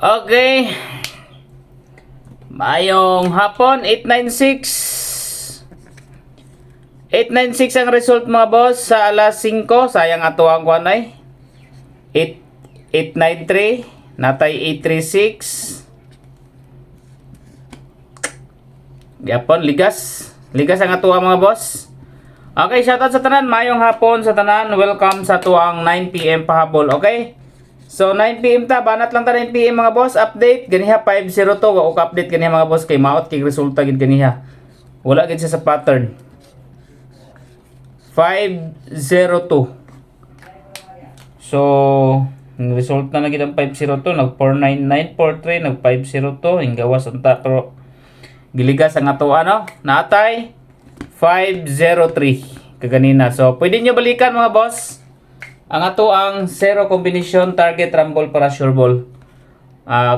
Okay. Mayong hapon, 896. 896 ang result mga boss sa alas 5. Sayang ato ang kuan ay. 893. Natay 836. Yapon, ligas. Ligas ang ato ang mga boss. Okay, shoutout sa tanan. Mayong hapon sa tanan. Welcome sa tuang 9 PM pahabol. Okay? So 9 PM ta, banat lang ta 9 PM mga boss. Update ganiha 502 wa ka update ganiha mga boss kay maot kay resulta gid ganiha. Wala gid siya sa pattern. 502. So ang result na gid ang 502 nag 499 43 nag 502 hinggawas unta pero giligas ang ato ano natay 503 kaganina. So pwede nyo balikan mga boss ang ato ang zero combination target rumble para sure ball.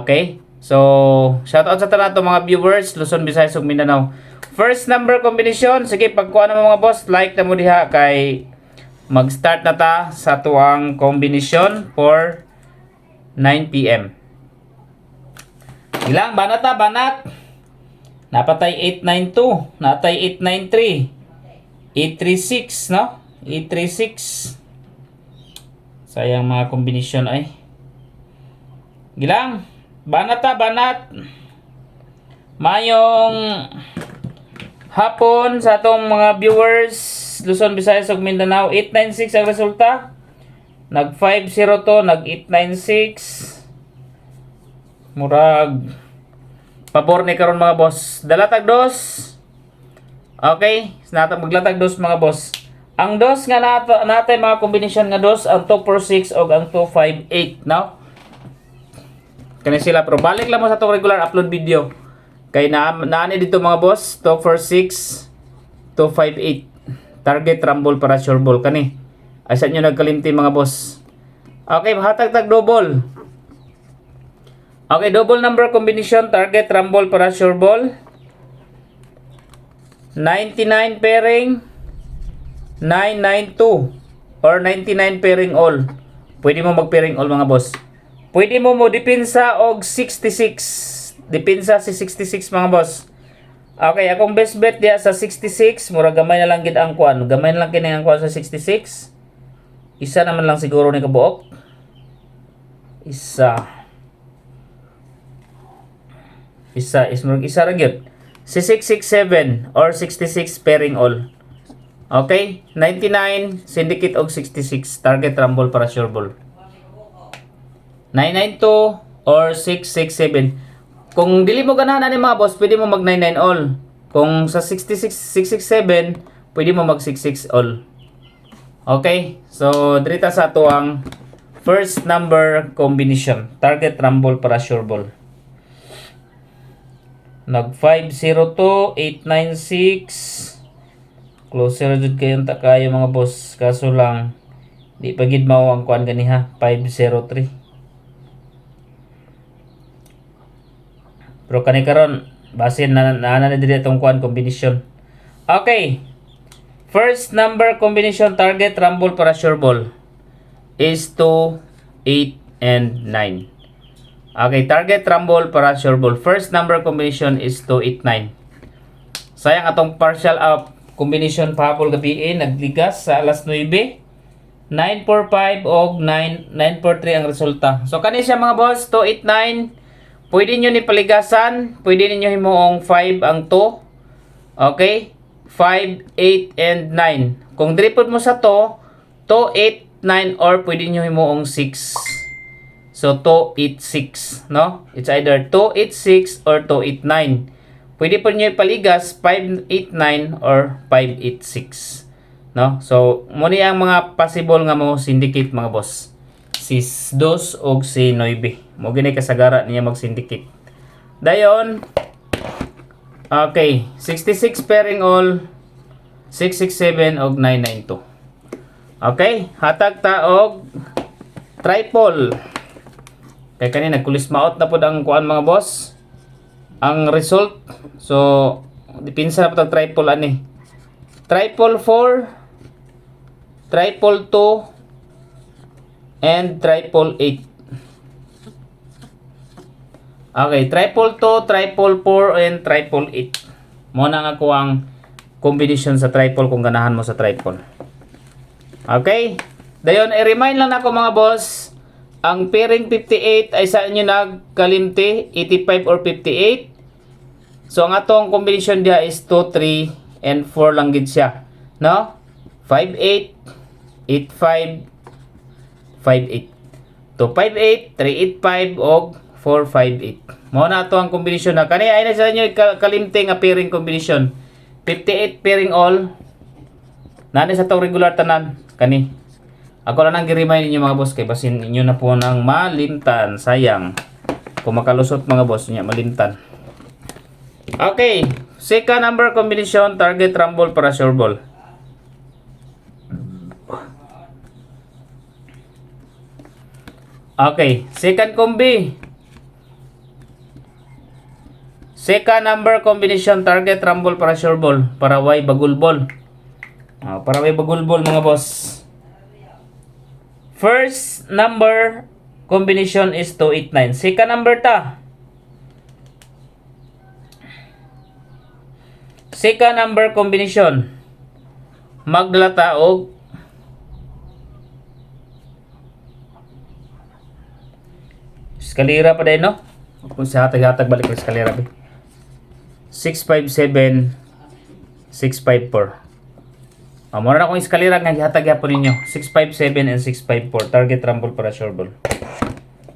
Okay. So, shout out sa tanan to mga viewers Luzon, Visayas ug Mindanao. First number combination, sige pagkuha na mga boss, like na mo diha kay mag-start na ta sa tuang combination for 9 PM. Ilang banat ta banat. Napatay 892, natay 893. 836 no? 836. Sayang mga kombinasyon ay. Gilang. Banat ta, banat. Mayong hapon sa atong mga viewers Luzon, Visayas ug Mindanao. 896 ang resulta. Nag 502, nag 896. Murag pabor ni karon mga boss. Dalatag dos. Okay, natag maglatag dos mga boss. Ang dos nga natay mga kombinasyon nga dos ang 246 o ang 258 no? Kani sila pero balik lang mo sa itong regular upload video kay naani dito mga boss 246 258 target rumble para sure ball kani asa nyo nagkalimti mga boss. Okay, hatag tag double. Okay, double number combination target rumble para sure ball 99 pairing 992 or 99 pairing all. Pwede mo mag-pairing all mga boss. Pwede mo depensa og 66. Depensa si 66 mga boss. Okay, akong best bet diya sa 66, mura gamay na lang gid ang kuan. Gamay na lang kini ang kuan sa 66. Isa naman lang siguro ni kabuok. Isa ra gyud. Si 667 or 66 pairing all. Okay, 99 syndicate og 66 target rumble para sure ball. 992 or 667. Kung dili mo ganahan ani mga boss, pwede mo mag 99 all. Kung sa 66 667, pwede mo mag 66 all. Okay, so drita sa ato ang first number combination target rumble para sure ball. Nag 502 896. Closer jud kayo ta kayo mga boss. Kaso lang di pa gid mao ang kuan ganiha 503. Pero kani karon basin na diri atong kuan combination. Okay. First number combination target rumble para sure ball is 2 8 and 9. Okay, target rumble para sure ball. First number combination is 2 8 9. Sayang atong partial up combination pahabol gabi nagligas sa alas 9. 945 og 943 ang resulta. So kani siya mga boss 289. Pwede niyo ni paligasan, pwede niyo himuong 5 ang 2. Okay? 5 8 and 9. Kung dripod mo sa 2 8 9 or pwede niyo himuong 6. So 286, no? It's either 286 or 289. Pwede po nyo ipaligas 589 or 586. No? So, muna ang mga possible nga mo syndicate mga boss. Si 2 o si 9. Mo gini kasagara niya mag-syndicate. Dayon, okay, 66 pairing all, 667 og 992. Okay, hatag ta og triple. Kaya kanina nagkulis maot na po ang kuan mga boss. Ang result, so dipinsa na po triple ani. Triple 4, triple 2, and triple 8. Okay, triple 2, triple 4, and triple 8. Mo na nga ko ang combination sa triple kung ganahan mo sa triple. Okay? Dayon, i-remind lang ako mga boss, ang pairing 58 ay sa inyo nagkalimti, 85 or 58. So, ang atong combination dia is 2, 3, and 4 lang gid siya. No? 5, 8, 8, 5, 5, 8. To 5, 8, 3, 8, 5, og 4, 5, 8. Mao na ito ang kombinasyon na. Kani ay na sa inyo kalimti nga pairing combination. 58 pairing all. Nani sa itong regular tanan. Kani. Ako lang nang gi-remind ninyo mga boss. Kay basin inyo na po ng malimtan. Sayang. Kung makalusot mga boss niya, malimtan. Okay. Second number combination. Target rumble para sure ball. Okay. Second combi. Second number combination target rumble para sure ball. Para Y bagul ball. Para Y bagul ball mga boss. First number combination is 289. Second number ta. Second number combination. Maglata og eskalera pa din no? Kung sa hatag-hatag balik ang eskalera ba? 657 654. Muna na akong eskalera nga gihatag yapon ninyo. 657 and 654 target rumble para sure ball.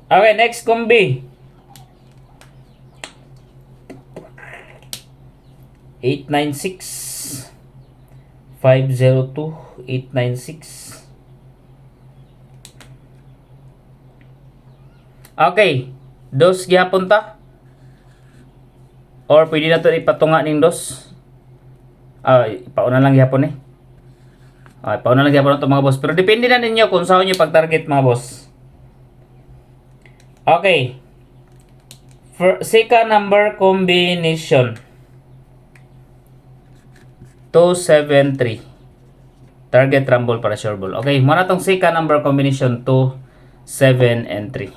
Okay, next combi. 896 502 896. Okay, dos gihapon ta. Or pwede na ito ipatunga ning dos. Pauna lang gihapon eh. Pauna lang gihapon ito mga boss. Pero depende na ninyo kung saan nyo pag-target mga boss. Okay. Second number combination. 273. Target rumble para sure ball. Okay, muna itong second number combination 2, 7, and 3.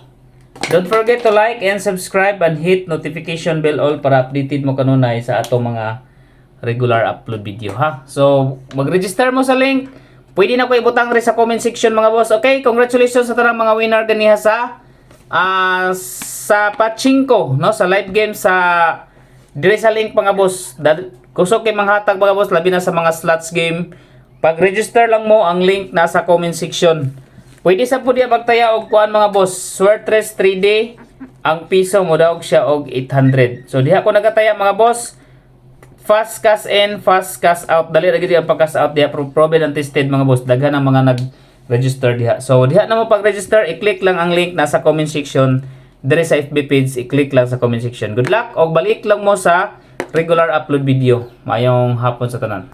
Don't forget to like and subscribe and hit notification bell all para updated mo kanunay sa atong mga regular upload video ha. So, mag-register mo sa link. Pwede na ko ibutang rin sa comment section mga boss. Okay, congratulations sa tanang mga winner ganiha sa pachinko, no? Sa live game sa dire sa link mga boss. Kusog kay manghatag mga boss labi na sa mga slots game. Pag-register lang mo ang link nasa comment section. Pwede sa po diya magtaya og kuan mga boss. Swertres 3D. Ang piso mo daw siya og 800. So diha ko nagataya mga boss. Fast cash in, fast cash out. Dali ra gid ang pag-cash out diha. Proven and tested mga boss. Daghan ang mga nag-register diha. So diha na mo pag-register, i-click lang ang link nasa comment section. Dire sa FB page, i-click lang sa comment section. Good luck og balik lang mo sa regular upload video. Mayong hapon sa tanan.